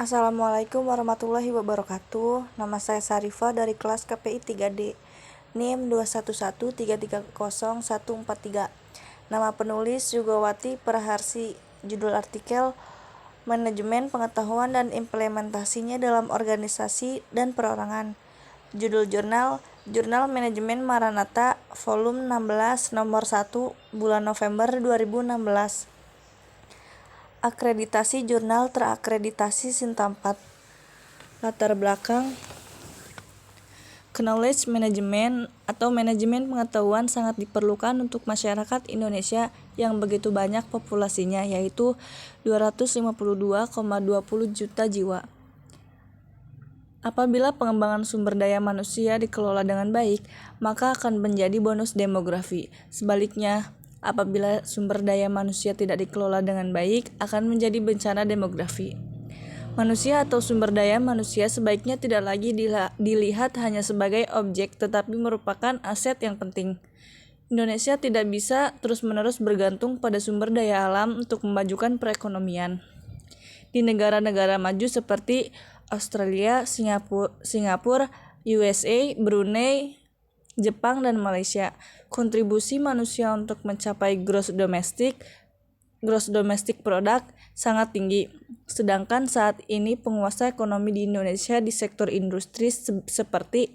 Assalamualaikum warahmatullahi wabarakatuh. Nama saya Sarifah dari kelas KPI 3D. NIM 21133300143. Nama penulis Yugawati Praharsi. Judul artikel Manajemen Pengetahuan dan Implementasinya dalam Organisasi dan Perorangan. Judul jurnal Jurnal Manajemen Maranatha Volume 16 Nomor 1 Bulan November 2016. Akreditasi jurnal terakreditasi Sinta 4. Latar belakang Knowledge management atau manajemen pengetahuan sangat diperlukan untuk masyarakat Indonesia yang begitu banyak populasinya, yaitu 252,20 juta jiwa. Apabila pengembangan sumber daya manusia dikelola dengan baik, maka akan menjadi bonus demografi. Sebaliknya, apabila sumber daya manusia tidak dikelola dengan baik, akan menjadi bencana demografi. Manusia atau sumber daya manusia sebaiknya tidak lagi dilihat hanya sebagai objek, tetapi merupakan aset yang penting. Indonesia tidak bisa terus-menerus bergantung pada sumber daya alam untuk memajukan perekonomian. Di negara-negara maju seperti Australia, Singapura, USA, Brunei, Jepang, dan Malaysia, kontribusi manusia untuk mencapai gross domestic product sangat tinggi. Sedangkan saat ini penguasa ekonomi di Indonesia di sektor industri seperti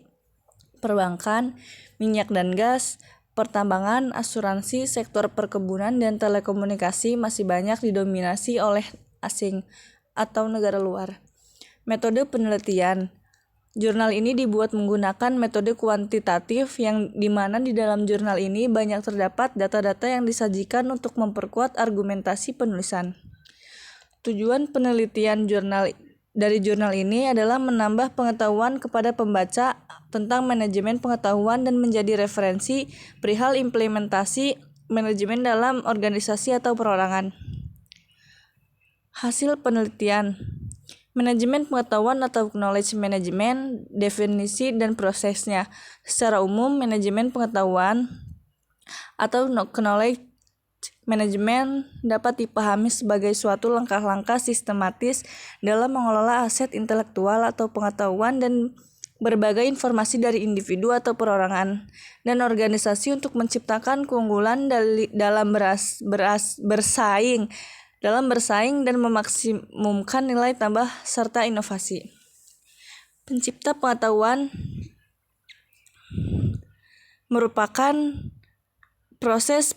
perbankan, minyak dan gas, pertambangan, asuransi, sektor perkebunan, dan telekomunikasi masih banyak didominasi oleh asing atau negara luar. Metode penelitian. Jurnal ini dibuat menggunakan metode kuantitatif yang dimana di dalam jurnal ini banyak terdapat data-data yang disajikan untuk memperkuat argumentasi penulisan. Tujuan penelitian dari jurnal ini adalah menambah pengetahuan kepada pembaca tentang manajemen pengetahuan dan menjadi referensi perihal implementasi manajemen dalam organisasi atau perorangan. Hasil penelitian. Manajemen pengetahuan atau knowledge management, definisi dan prosesnya. Secara umum, manajemen pengetahuan atau knowledge management dapat dipahami sebagai suatu langkah-langkah sistematis dalam mengelola aset intelektual atau pengetahuan dan berbagai informasi dari individu atau perorangan dan organisasi untuk menciptakan keunggulan dalam bersaing dan memaksimumkan nilai tambah serta inovasi. Pencipta pengetahuan merupakan proses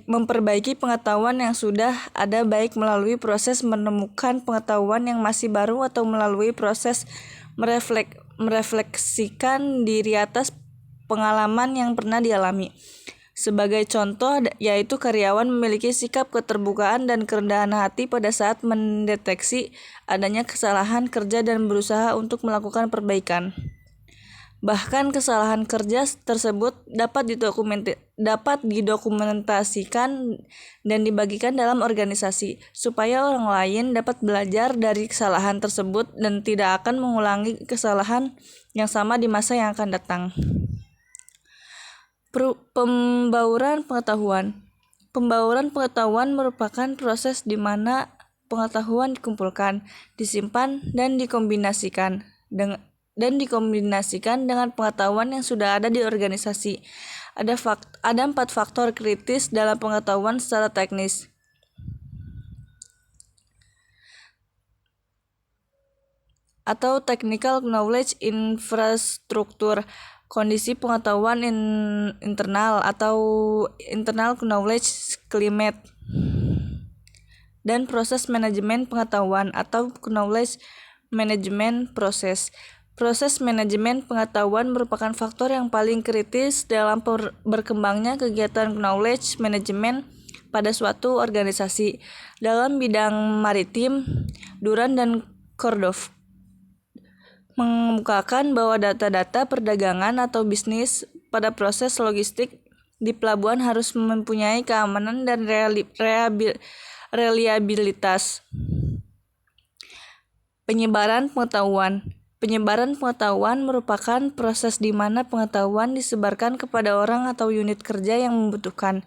memperbaiki pengetahuan yang sudah ada, baik melalui proses menemukan pengetahuan yang masih baru atau melalui proses merefleksikan diri atas pengalaman yang pernah dialami. Sebagai contoh, yaitu karyawan memiliki sikap keterbukaan dan kerendahan hati pada saat mendeteksi adanya kesalahan kerja dan berusaha untuk melakukan perbaikan. Bahkan kesalahan kerja tersebut dapat didokumentasikan dan dibagikan dalam organisasi, supaya orang lain dapat belajar dari kesalahan tersebut dan tidak akan mengulangi kesalahan yang sama di masa yang akan datang. Pembauran pengetahuan. Pembauran pengetahuan merupakan proses di mana pengetahuan dikumpulkan, disimpan, dan dikombinasikan dengan pengetahuan yang sudah ada di organisasi. Ada 4 faktor kritis dalam pengetahuan secara teknis. Atau technical knowledge infrastructure, kondisi pengetahuan internal atau internal knowledge climate, dan proses manajemen pengetahuan atau knowledge management process. Proses manajemen pengetahuan merupakan faktor yang paling kritis dalam berkembangnya kegiatan knowledge management pada suatu organisasi. Dalam bidang maritim, Duran dan Kordov mengemukakan bahwa data-data perdagangan atau bisnis pada proses logistik di pelabuhan harus mempunyai keamanan dan reliabilitas. Penyebaran pengetahuan. Penyebaran pengetahuan merupakan proses di mana pengetahuan disebarkan kepada orang atau unit kerja yang membutuhkan.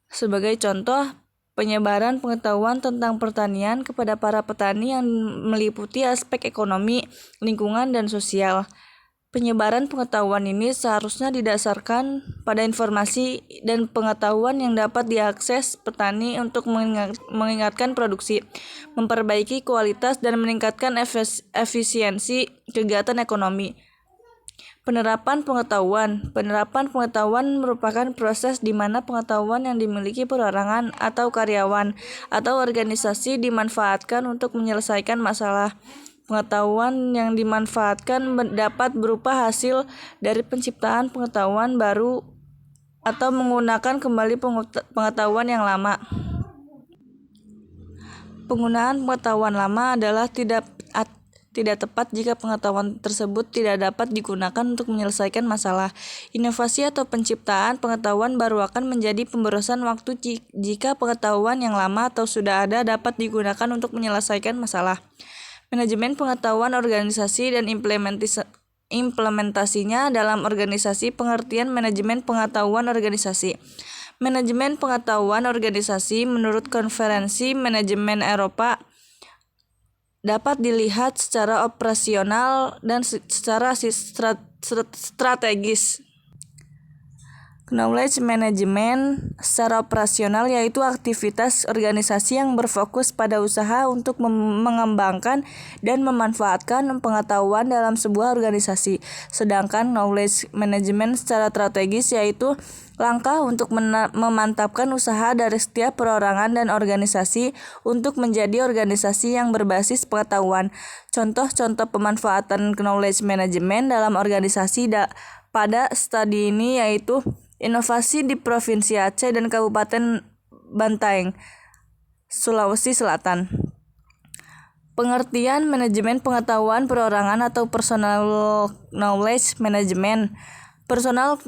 Sebagai contoh, penyebaran pengetahuan tentang pertanian kepada para petani yang meliputi aspek ekonomi, lingkungan, dan sosial. Penyebaran pengetahuan ini seharusnya didasarkan pada informasi dan pengetahuan yang dapat diakses petani untuk meningkatkan produksi, memperbaiki kualitas, dan meningkatkan efisiensi kegiatan ekonomi. Penerapan pengetahuan merupakan proses di mana pengetahuan yang dimiliki perorangan atau karyawan atau organisasi dimanfaatkan untuk menyelesaikan masalah. Pengetahuan yang dimanfaatkan dapat berupa hasil dari penciptaan pengetahuan baru atau menggunakan kembali pengetahuan yang lama. Penggunaan pengetahuan lama adalah tidak tepat jika pengetahuan tersebut tidak dapat digunakan untuk menyelesaikan masalah. Inovasi atau penciptaan pengetahuan baru akan menjadi pemborosan waktu jika pengetahuan yang lama atau sudah ada dapat digunakan untuk menyelesaikan masalah. Manajemen pengetahuan organisasi dan implementasinya dalam organisasi. Pengertian manajemen pengetahuan organisasi. Manajemen pengetahuan organisasi menurut Konferensi Manajemen Eropa dapat dilihat secara operasional dan secara strategis. Knowledge management secara operasional yaitu aktivitas organisasi yang berfokus pada usaha untuk mengembangkan dan memanfaatkan pengetahuan dalam sebuah organisasi. Sedangkan knowledge management secara strategis yaitu langkah untuk memantapkan usaha dari setiap perorangan dan organisasi untuk menjadi organisasi yang berbasis pengetahuan. Contoh-contoh pemanfaatan knowledge management dalam organisasi pada studi ini yaitu inovasi di Provinsi Aceh dan Kabupaten Bantaeng, Sulawesi Selatan. Pengertian manajemen pengetahuan perorangan atau personal knowledge management. Personal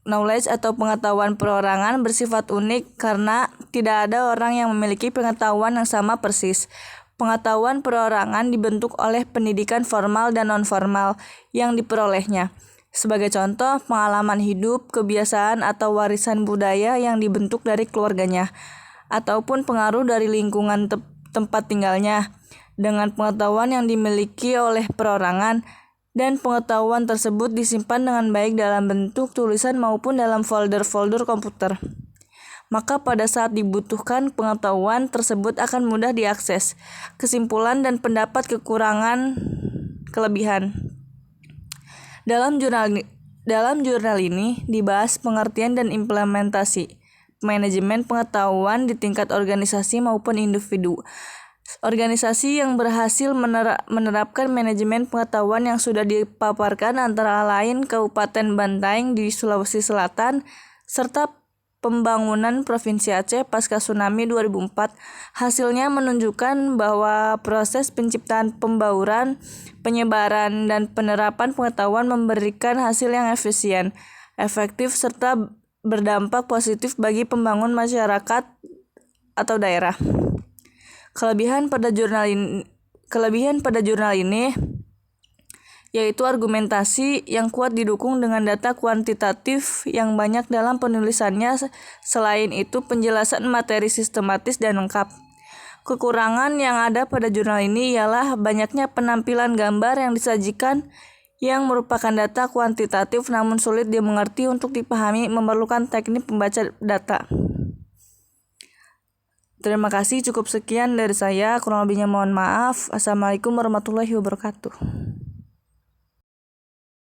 knowledge atau pengetahuan perorangan bersifat unik karena tidak ada orang yang memiliki pengetahuan yang sama persis. Pengetahuan perorangan dibentuk oleh pendidikan formal dan non-formal yang diperolehnya. Sebagai contoh, pengalaman hidup, kebiasaan, atau warisan budaya yang dibentuk dari keluarganya, ataupun pengaruh dari lingkungan tempat tinggalnya. Dengan pengetahuan yang dimiliki oleh perorangan, dan pengetahuan tersebut disimpan dengan baik dalam bentuk tulisan maupun dalam folder-folder komputer, maka pada saat dibutuhkan pengetahuan tersebut akan mudah diakses. Kesimpulan dan pendapat kelebihan. Dalam jurnal ini dibahas pengertian dan implementasi manajemen pengetahuan di tingkat organisasi maupun individu. Organisasi yang berhasil menerapkan manajemen pengetahuan yang sudah dipaparkan antara lain Kabupaten Bantaeng di Sulawesi Selatan serta Pembangunan Provinsi Aceh pasca tsunami 2004. Hasilnya menunjukkan bahwa proses penciptaan, pembauran, penyebaran, dan penerapan pengetahuan memberikan hasil yang efisien, efektif, serta berdampak positif bagi pembangun masyarakat atau daerah. Kelebihan pada jurnal ini yaitu argumentasi yang kuat didukung dengan data kuantitatif yang banyak dalam penulisannya. Selain itu, penjelasan materi sistematis dan lengkap. Kekurangan yang ada pada jurnal ini ialah banyaknya penampilan gambar yang disajikan yang merupakan data kuantitatif namun sulit dimengerti untuk dipahami, memerlukan teknik pembaca data. Terima kasih, cukup sekian dari saya. Kurang lebihnya mohon maaf. Assalamualaikum warahmatullahi wabarakatuh.